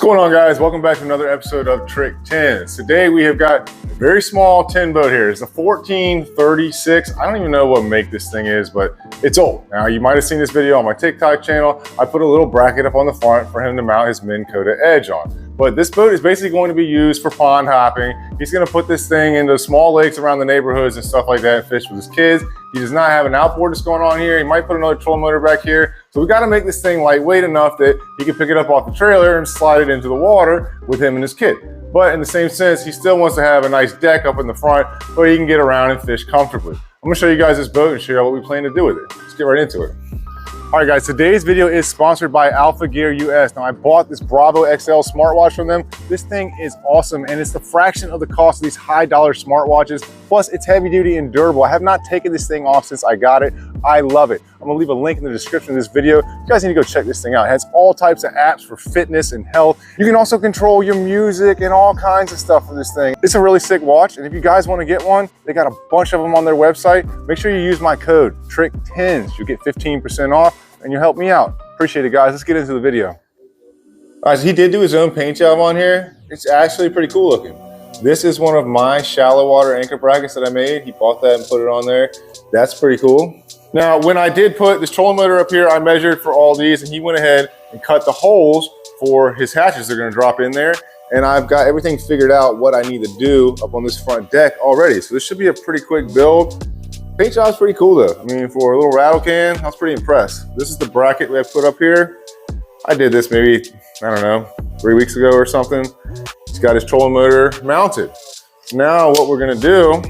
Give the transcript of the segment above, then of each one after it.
going on, guys? Welcome back to another episode of Trick 10s. Today we have got a very small 10 boat here. It's a 1436. I don't even know what make this thing is, but it's old. Now you might have seen this video on my TikTok channel. I put a little bracket up on the front for him to mount his Minn Kota edge on. But this boat is basically going to be used for pond hopping. He's going to put this thing into small lakes around the neighborhoods and stuff like that and fish with his kids. He does not have an outboard that's going on here. He might put another trolling motor back here. So we got to make this thing lightweight enough that he can pick it up off the trailer and slide it into the water with him and his kid. But in the same sense, he still wants to have a nice deck up in the front where he can get around and fish comfortably. I'm going to show you guys this boat and show you what we plan to do with it. Let's get right into it. All right, guys, today's video is sponsored by Alpha Gear US. Now, I bought this Bravo XL smartwatch from them. This thing is awesome, and it's the fraction of the cost of these high-dollar smartwatches. Plus, it's heavy-duty and durable. I have not taken this thing off since I got it. I love it. I'm gonna leave a link in the description of this video. You guys need to go check this thing out. It has all types of apps for fitness and health. You can also control your music and all kinds of stuff with this thing. It's a really sick watch, and if you guys want to get one, they got a bunch of them on their website. Make sure you use my code TRICK10s. You'll get 15% off, and you'll help me out. Appreciate it, guys. Let's get into the video. All right, so he did do his own paint job on here. It's actually pretty cool looking. This is one of my shallow water anchor brackets that I made. He bought that and put it on there. That's pretty cool. Now, when I did put this trolling motor up here, I measured for all these, and he went ahead and cut the holes for his hatches they're gonna drop in there. And I've got everything figured out what I need to do up on this front deck already. So this should be a pretty quick build. Paint job's pretty cool though. I mean, for a little rattle can, I was pretty impressed. This is the bracket we have put up here. I did this maybe, I don't know, 3 weeks ago or something. He's got his trolling motor mounted. Now what we're gonna do,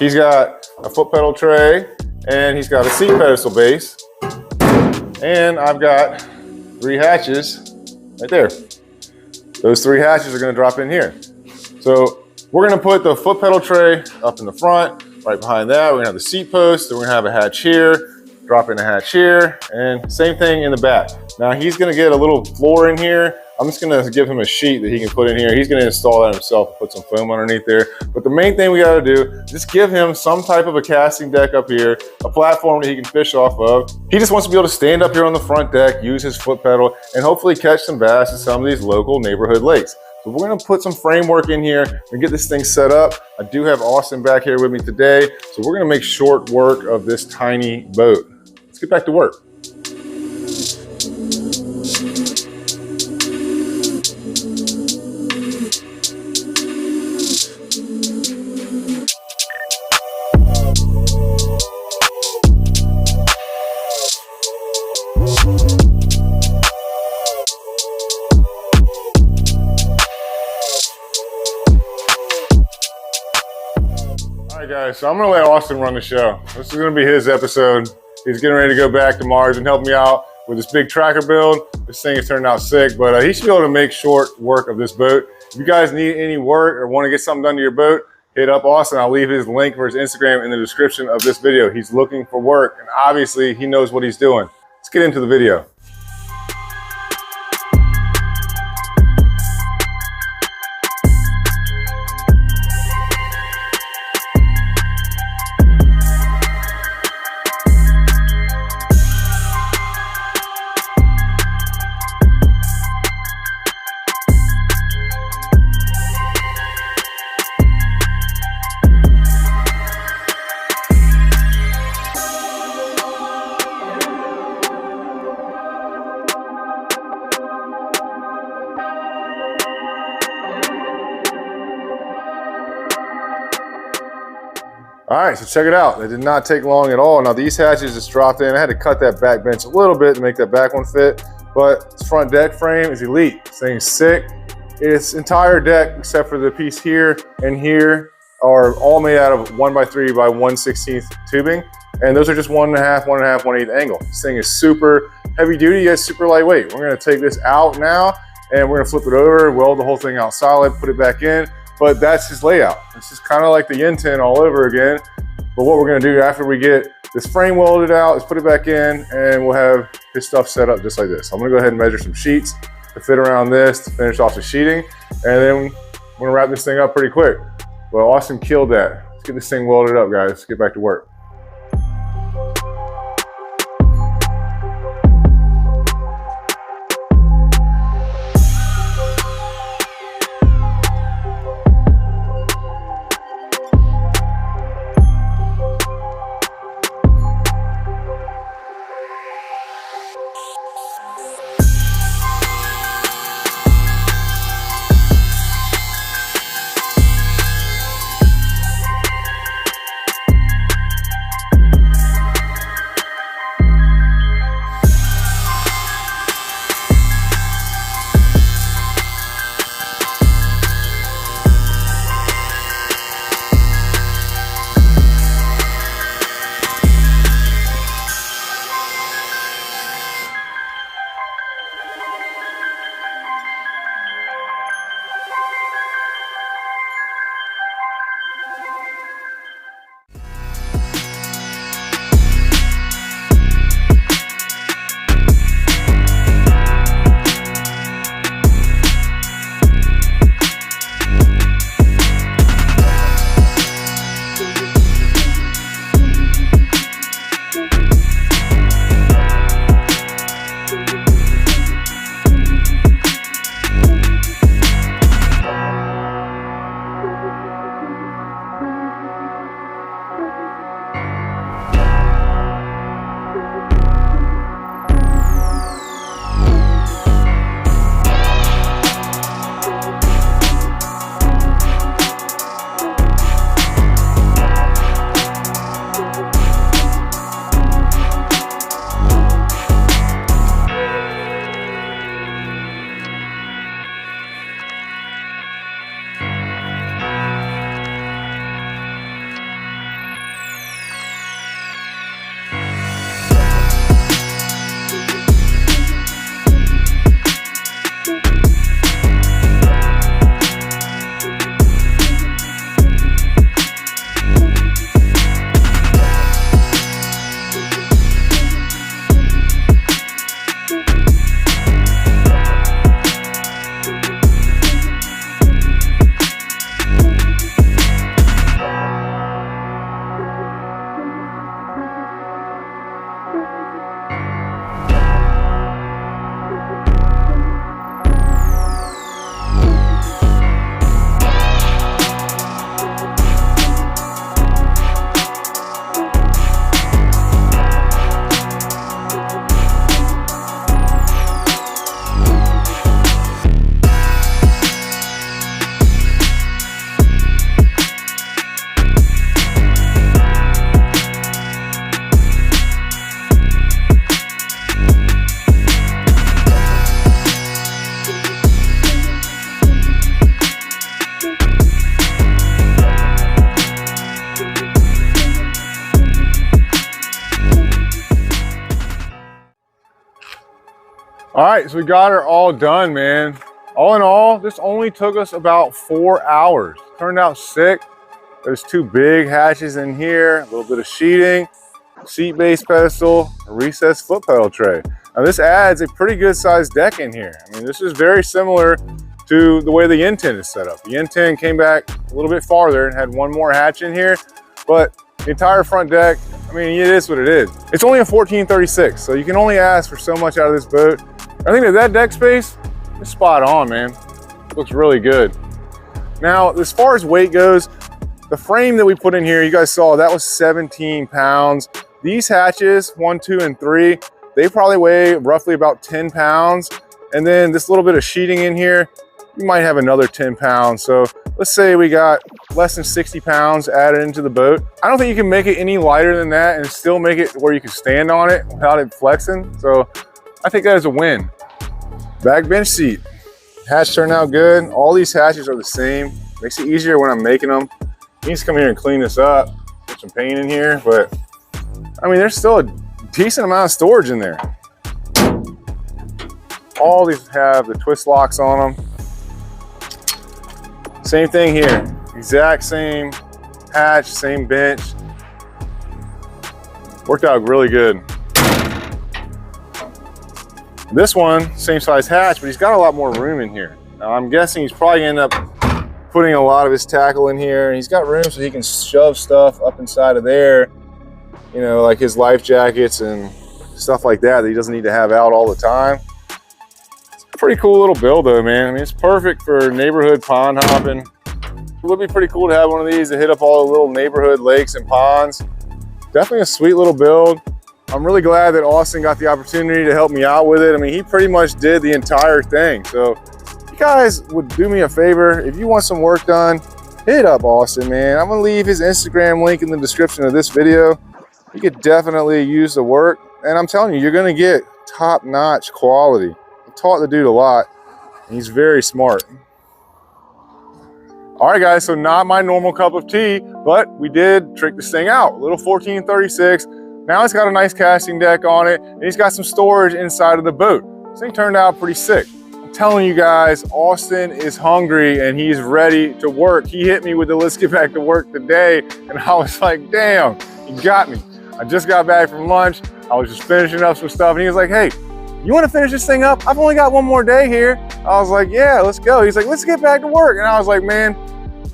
he's got a foot pedal tray and he's got a seat pedestal base. And I've got 3 hatches right there. Those 3 hatches are gonna drop in here. So we're gonna put the foot pedal tray up in the front. Right behind that, we're gonna have the seat post, then we're gonna have a hatch here, drop in a hatch here, and same thing in the back. Now he's gonna get a little floor in here. I'm just gonna give him a sheet that he can put in here. He's gonna install that himself, put some foam underneath there. But the main thing we gotta do, just give him some type of a casting deck up here, a platform that he can fish off of. He just wants to be able to stand up here on the front deck, use his foot pedal, and hopefully catch some bass in some of these local neighborhood lakes. So we're gonna put some framework in here and get this thing set up. I do have Austin back here with me today, so we're gonna make short work of this tiny boat. Let's get back to work. Guys, so I'm gonna let Austin run the show. This is gonna be his episode. He's getting ready to go back to Mars and help me out with this big tracker build. This thing has turned out sick, but he should be able to make short work of this boat. If you guys need any work or want to get something done to your boat, hit up Austin. I'll leave his link for his Instagram in the description of this video. He's looking for work, and obviously he knows what he's doing. Let's get into the video. All right, so check it out. It did not take long at all. Now these hatches just dropped in. I had to cut that back bench a little bit to make that back one fit, but this front deck frame is elite. This thing is sick. Its entire deck, except for the piece here and here, are all made out of 1x3 by 1/16 tubing. And those are just 1.5, 1.5, 1/8 angle. This thing is super heavy duty, yet super lightweight. We're gonna take this out now and we're gonna flip it over, weld the whole thing out solid, put it back in. But that's his layout. This is kind of like the Yin 10 all over again. But what we're gonna do after we get this frame welded out is put it back in and we'll have his stuff set up just like this. I'm gonna go ahead and measure some sheets to fit around this to finish off the sheeting. And then we're gonna wrap this thing up pretty quick. Well, Austin killed that. Let's get this thing welded up, guys. Let's get back to work. All right, so we got her all done, man. All in all, this only took us about 4 hours. Turned out sick. There's 2 big hatches in here, a little bit of sheeting, seat base pedestal, a recessed foot pedal tray. Now this adds a pretty good sized deck in here. I mean, this is very similar to the way the N10 is set up. The N10 came back a little bit farther and had 1 more hatch in here, but the entire front deck, I mean, it is what it is. It's only a 1436, so you can only ask for so much out of this boat. I think that deck space is spot on, man. Looks really good. Now, as far as weight goes, the frame that we put in here, you guys saw, that was 17 pounds. These hatches, 1, 2, and 3, they probably weigh roughly about 10 pounds. And then this little bit of sheeting in here, you might have another 10 pounds. So let's say we got less than 60 pounds added into the boat. I don't think you can make it any lighter than that and still make it where you can stand on it without it flexing. So I think that is a win. Back bench seat. Hatch turned out good. All these hatches are the same. Makes it easier when I'm making them. He needs to come here and clean this up. Put some paint in here, but I mean, there's still a decent amount of storage in there. All these have the twist locks on them. Same thing here. Exact same hatch, same bench. Worked out really good. This one, same size hatch, but he's got a lot more room in here. Now I'm guessing he's probably gonna end up putting a lot of his tackle in here. He's got room so he can shove stuff up inside of there, you know, like his life jackets and stuff like that he doesn't need to have out all the time. It's a pretty cool little build though, man. I mean, it's perfect for neighborhood pond hopping. It would be pretty cool to have one of these to hit up all the little neighborhood lakes and ponds. Definitely a sweet little build. I'm really glad that Austin got the opportunity to help me out with it. I mean, he pretty much did the entire thing. So if you guys would do me a favor, if you want some work done, hit up Austin, man. I'm gonna leave his Instagram link in the description of this video. You could definitely use the work. And I'm telling you, you're gonna get top-notch quality. I taught the dude a lot, and he's very smart. All right, guys, so not my normal cup of tea, but we did trick this thing out. A little 1436. Now it's got a nice casting deck on it, and he's got some storage inside of the boat. This thing turned out pretty sick. I'm telling you guys, Austin is hungry and he's ready to work. He hit me with the let's get back to work today, and I was like, damn, you got me. I just got back from lunch. I was just finishing up some stuff, and he was like, hey, you want to finish this thing up? I've only got 1 more day here. I was like, yeah, let's go. He's like, let's get back to work. And I was like, man,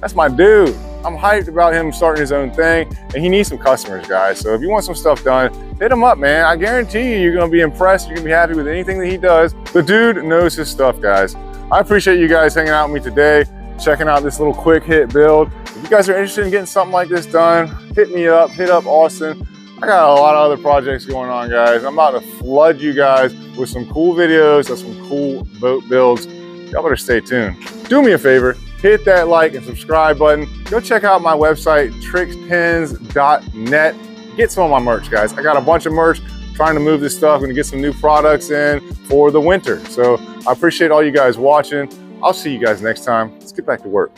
that's my dude. I'm hyped about him starting his own thing, and he needs some customers, guys. So if you want some stuff done, hit him up, man. I guarantee you're gonna be impressed. You're gonna be happy with anything that he does. The dude knows his stuff, guys. I appreciate you guys hanging out with me today, checking out this little quick hit build. If you guys are interested in getting something like this done, hit me up, hit up Austin. I got a lot of other projects going on, guys. I'm about to flood you guys with some cool videos of some cool boat builds. Y'all better stay tuned. Do me a favor, hit that like and subscribe button. Go check out my website, trickspins.net. Get some of my merch, guys. I got a bunch of merch, trying to move this stuff. I'm gonna get some new products in for the winter. So I appreciate all you guys watching. I'll see you guys next time. Let's get back to work.